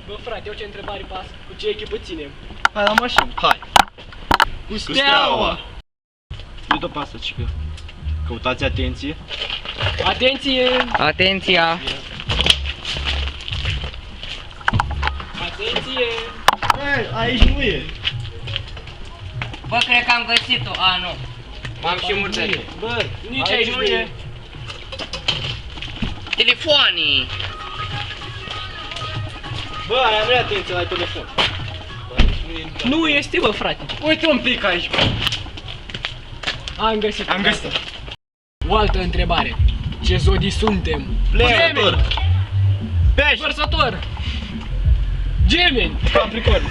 Bă, frate, eu ce întrebare pas? Cu ce echipă ținem? Hai la mașină, hai! Cu Steaua! Nu dă pasă, cică. Căutați atenție. Atenție! Atenția! Atenție! Bă, aici nu e. Bă, cred că am găsit-o. A, nu. M-am și murdărit. Bă, Nici aici nu e. Telefoanii! Bă, aia nu e atenție la telefon. Nu este, bă, frate. Uite un pic aici. Am găsit. Am găsit. O altă întrebare. Ce zodii suntem? Gemeni. Pești. Vărsător! Gemeni! Capricorn.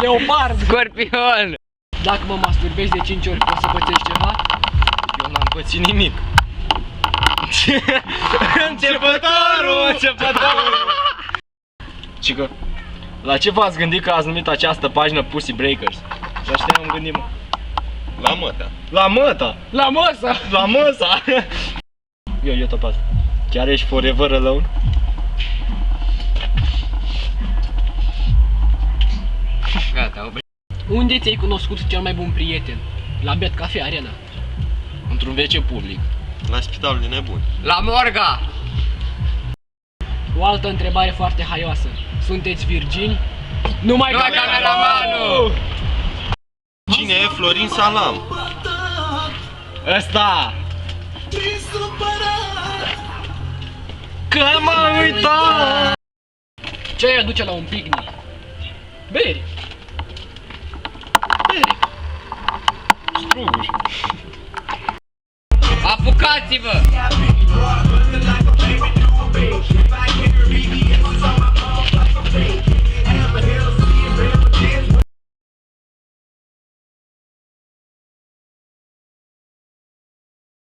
Leopard! Scorpion! Dacă mă masturbezi de 5 ori, poți să pățești ceva? Eu n-am pățit nimic. Începătorul! Cică, la ce v-ați gândit că ați numit această pagină Pussy Breakers? La ce ne-am gândit, mă? La măta. La măta! La măsa! La măsa! Eu topaz. Chiar ești forever alone? Gata, Unde ți-ai cunoscut cel mai bun prieten? La Bet Cafe Arena. Într-un WC public. La spitalul de nebuni. la Morga! O altă întrebare foarte haioasă. Sunteți virgini? Numai Numai cameramanul! Cine e Florin Salam? Ăsta! Că m-am uitat! Ce ai aduce la un picnic? Beri! Struguri. Apucați-vă!